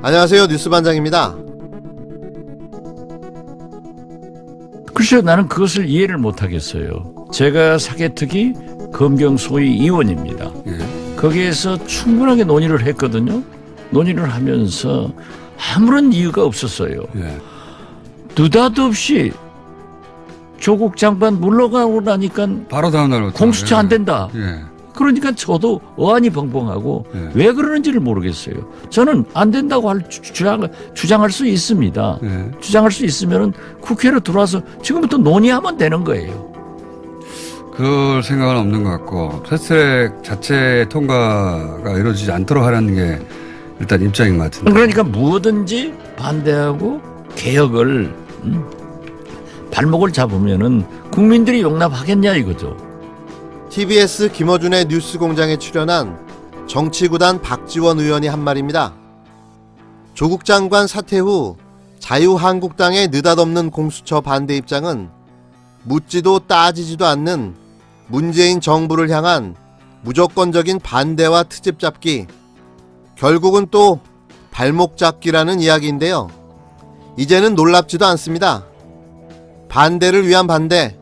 안녕하세요. 뉴스반장입니다. 글쎄요, 나는 그것을 이해를 못하겠어요. 제가 사개특위 검경 소위 위원입니다. 거기에서 충분하게 논의를 했거든요. 논의를 하면서 아무런 이유가 없었어요. 느닷없이 조국 장관 물러가고 나니까 바로 다음날 공수처 안 된다. 그러니까 저도 어안이 벙벙하고 왜 그러는지를 모르겠어요. 저는 안 된다고 주장할 수 있습니다. 주장할 수 있으면 국회로 들어와서 지금부터 논의하면 되는 거예요. 그럴 생각은 없는 것 같고 패스트트랙 자체 통과가 이루어지지 않도록 하라는 게 일단 입장인 것 같은데. 그러니까 뭐든지 반대하고 개혁을 발목을 잡으면은 국민들이 용납하겠냐 이거죠. TBS 김어준의 뉴스공장에 출연한 정치구단 박지원 의원이 한 말입니다. 조국 장관 사퇴 후 자유한국당의 느닷없는 공수처 반대 입장은 묻지도 따지지도 않는 문재인 정부를 향한 무조건적인 반대와 트집 잡기, 결국은 또 발목 잡기라는 이야기인데요. 이제는 놀랍지도 않습니다. 반대를 위한 반대,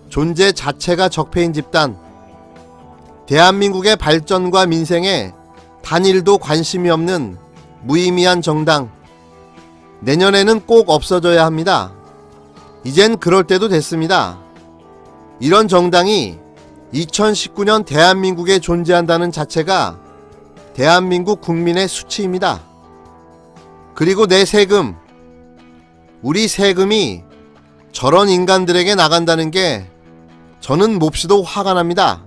존재 자체가 적폐인 집단, 대한민국의 발전과 민생에 단일도 관심이 없는 무의미한 정당, 내년에는 꼭 없어져야 합니다. 이젠 그럴 때도 됐습니다. 이런 정당이 2019년 대한민국에 존재한다는 자체가 대한민국 국민의 수치입니다. 그리고 내 세금, 우리 세금이 저런 인간들에게 나간다는 게 저는 몹시도 화가 납니다.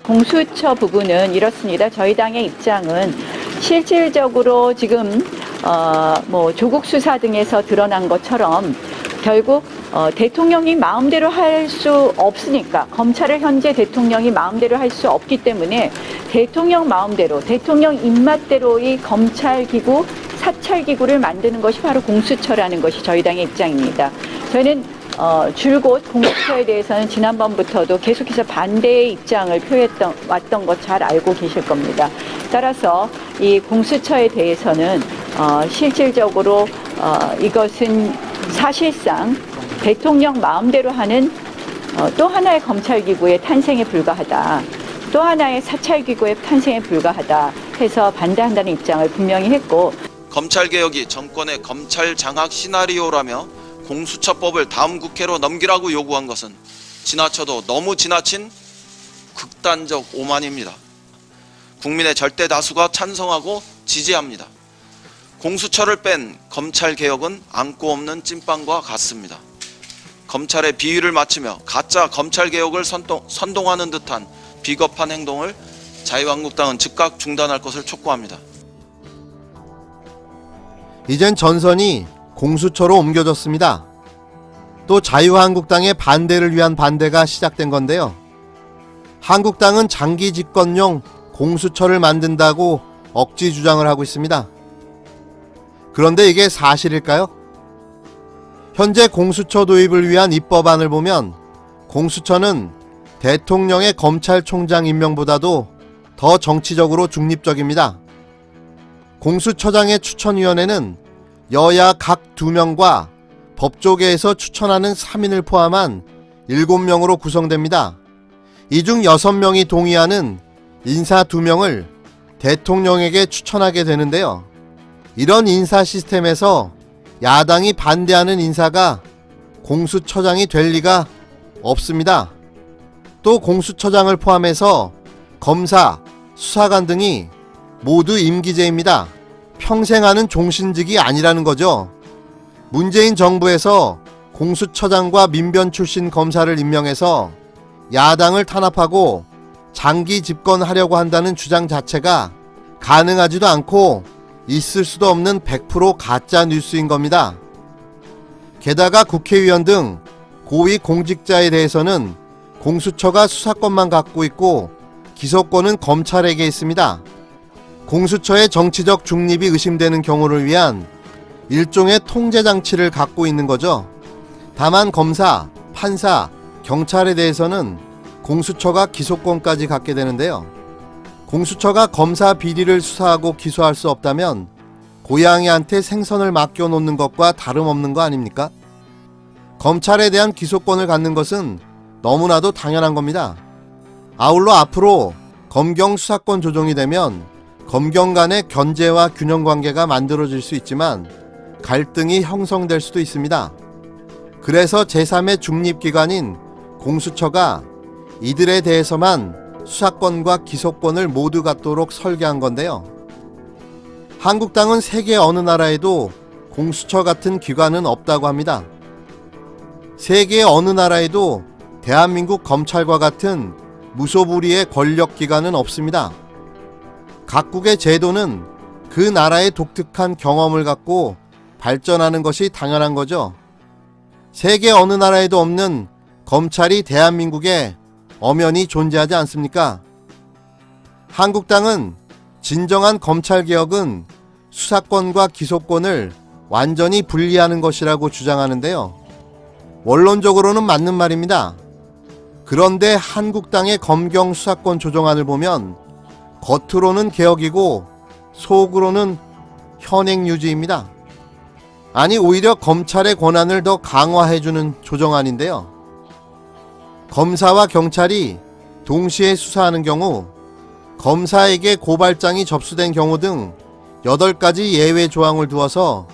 공수처 부분은 이렇습니다. 저희 당의 입장은 실질적으로 지금 조국 수사 등에서 드러난 것처럼 결국 대통령이 마음대로 할 수 없으니까, 검찰을 현재 대통령이 마음대로 할 수 없기 때문에 대통령 마음대로, 대통령 입맛대로의 검찰기구, 사찰기구를 만드는 것이 바로 공수처라는 것이 저희 당의 입장입니다. 저희는 줄곧 공수처에 대해서는 지난번부터도 계속해서 반대의 입장을 표했던 것 잘 알고 계실 겁니다. 따라서 이 공수처에 대해서는 실질적으로 이것은 사실상 대통령 마음대로 하는 또 하나의 검찰기구의 탄생에 불과하다, 또 하나의 사찰기구의 탄생에 불과하다 해서 반대한다는 입장을 분명히 했고, 검찰개혁이 정권의 검찰 장악 시나리오라며 공수처법을 다음 국회로 넘기라고 요구한 것은 지나쳐도 너무 지나친 극단적 오만입니다. 국민의 절대 다수가 찬성하고 지지합니다. 공수처를 뺀 검찰개혁은 안고 없는 찐빵과 같습니다. 검찰의 비위를 맞추며 가짜 검찰개혁을 선동하는 듯한 비겁한 행동을 자유한국당은 즉각 중단할 것을 촉구합니다. 이젠 전선이 공수처로 옮겨졌습니다. 또 자유한국당의 반대를 위한 반대가 시작된 건데요. 한국당은 장기 집권용 공수처를 만든다고 억지 주장을 하고 있습니다. 그런데 이게 사실일까요? 현재 공수처 도입을 위한 입법안을 보면 공수처는 대통령의 검찰총장 임명보다도 더 정치적으로 중립적입니다. 공수처장의 추천위원회는 여야 각 2명과 법조계에서 추천하는 3인을 포함한 7명으로 구성됩니다. 이 중 6명이 동의하는 인사 2명을 대통령에게 추천하게 되는데요. 이런 인사 시스템에서 야당이 반대하는 인사가 공수처장이 될 리가 없습니다. 또 공수처장을 포함해서 검사, 수사관 등이 모두 임기제입니다. 평생 하는 종신직이 아니라는 거죠. 문재인 정부에서 공수처장과 민변 출신 검사를 임명해서 야당을 탄압하고 장기 집권하려고 한다는 주장 자체가 가능하지도 않고 있을 수도 없는 100% 가짜 뉴스인 겁니다. 게다가 국회의원 등 고위 공직자에 대해서는 공수처가 수사권만 갖고 있고 기소권은 검찰에게 있습니다. 공수처의 정치적 중립이 의심되는 경우를 위한 일종의 통제장치를 갖고 있는 거죠. 다만 검사, 판사, 경찰에 대해서는 공수처가 기소권까지 갖게 되는데요. 공수처가 검사 비리를 수사하고 기소할 수 없다면 고양이한테 생선을 맡겨놓는 것과 다름없는 거 아닙니까? 검찰에 대한 기소권을 갖는 것은 너무나도 당연한 겁니다. 아울러 앞으로 검경 수사권 조정이 되면 검경 간의 견제와 균형관계가 만들어질 수 있지만 갈등이 형성될 수도 있습니다. 그래서 제3의 중립기관인 공수처가 이들에 대해서만 수사권과 기소권을 모두 갖도록 설계한 건데요. 한국당은 세계 어느 나라에도 공수처 같은 기관은 없다고 합니다. 세계 어느 나라에도 대한민국 검찰과 같은 무소불위의 권력기관은 없습니다. 각국의 제도는 그 나라의 독특한 경험을 갖고 발전하는 것이 당연한 거죠. 세계 어느 나라에도 없는 검찰이 대한민국에 엄연히 존재하지 않습니까? 한국당은 진정한 검찰개혁은 수사권과 기소권을 완전히 분리하는 것이라고 주장하는데요. 원론적으로는 맞는 말입니다. 그런데 한국당의 검경 수사권 조정안을 보면 겉으로는 개혁이고 속으로는 현행 유지입니다. 아니, 오히려 검찰의 권한을 더 강화해주는 조정안인데요. 검사와 경찰이 동시에 수사하는 경우, 검사에게 고발장이 접수된 경우 등 8가지 예외 조항을 두어서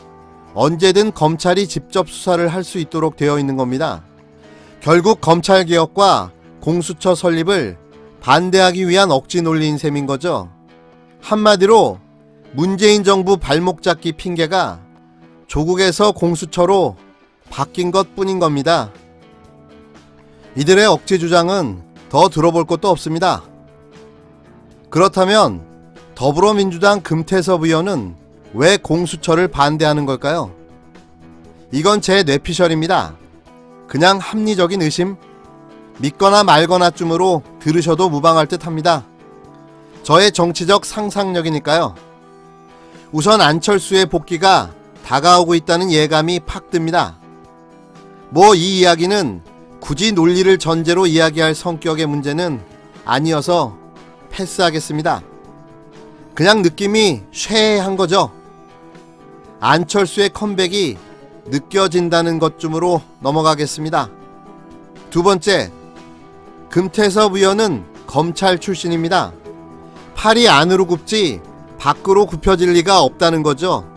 언제든 검찰이 직접 수사를 할 수 있도록 되어 있는 겁니다. 결국 검찰개혁과 공수처 설립을 반대하기 위한 억지 논리인 셈인 거죠. 한마디로 문재인 정부 발목 잡기 핑계가 조국에서 공수처로 바뀐 것 뿐인 겁니다. 이들의 억지 주장은 더 들어볼 것도 없습니다. 그렇다면 더불어민주당 금태섭 의원은 왜 공수처를 반대하는 걸까요? 이건 제 뇌피셜입니다. 그냥 합리적인 의심, 믿거나 말거나쯤으로 들으셔도 무방할 듯 합니다. 저의 정치적 상상력이니까요. 우선 안철수의 복귀가 다가오고 있다는 예감이 팍 듭니다. 뭐 이 이야기는 굳이 논리를 전제로 이야기할 성격의 문제는 아니어서 패스하겠습니다. 그냥 느낌이 쉐해한 거죠. 안철수의 컴백이 느껴진다는 것쯤으로 넘어가겠습니다. 두 번째, 금태섭 의원은 검찰 출신입니다. 팔이 안으로 굽지 밖으로 굽혀질 리가 없다는 거죠.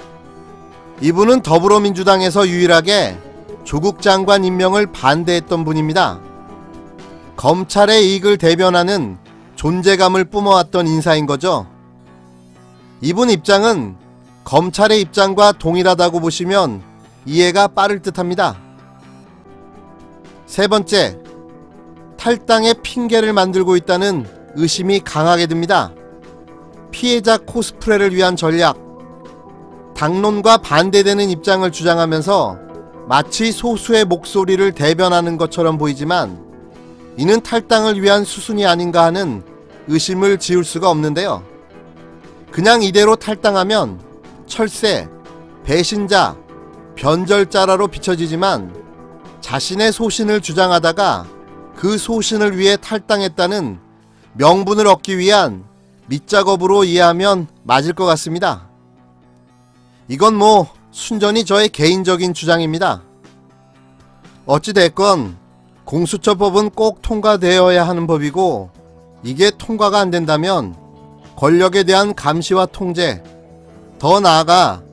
이분은 더불어민주당에서 유일하게 조국 장관 임명을 반대했던 분입니다. 검찰의 이익을 대변하는 존재감을 뿜어왔던 인사인 거죠. 이분 입장은 검찰의 입장과 동일하다고 보시면 이해가 빠를 듯합니다. 세 번째, 탈당의 핑계를 만들고 있다는 의심이 강하게 듭니다. 피해자 코스프레를 위한 전략, 당론과 반대되는 입장을 주장하면서 마치 소수의 목소리를 대변하는 것처럼 보이지만 이는 탈당을 위한 수순이 아닌가 하는 의심을 지울 수가 없는데요. 그냥 이대로 탈당하면 철새, 배신자, 변절자라로 비춰지지만 자신의 소신을 주장하다가 그 소신을 위해 탈당했다는 명분을 얻기 위한 밑작업으로 이해하면 맞을 것 같습니다. 이건 뭐 순전히 저의 개인적인 주장입니다. 어찌됐건 공수처법은 꼭 통과되어야 하는 법이고, 이게 통과가 안 된다면 권력에 대한 감시와 통제, 더 나아가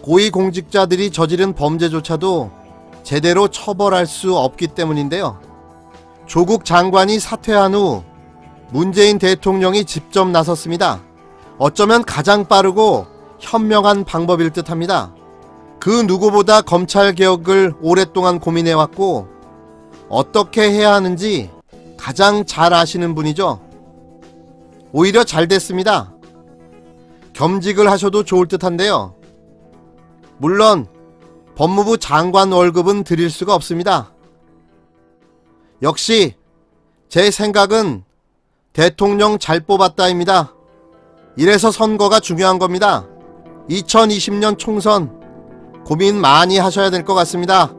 고위공직자들이 저지른 범죄조차도 제대로 처벌할 수 없기 때문인데요. 조국 장관이 사퇴한 후 문재인 대통령이 직접 나섰습니다. 어쩌면 가장 빠르고 현명한 방법일 듯합니다. 그 누구보다 검찰개혁을 오랫동안 고민해왔고 어떻게 해야 하는지 가장 잘 아시는 분이죠. 오히려 잘 됐습니다. 겸직을 하셔도 좋을 듯한데요. 물론 법무부 장관 월급은 드릴 수가 없습니다. 역시 제 생각은 대통령 잘 뽑았다입니다. 이래서 선거가 중요한 겁니다. 2020년 총선 고민 많이 하셔야 될 것 같습니다.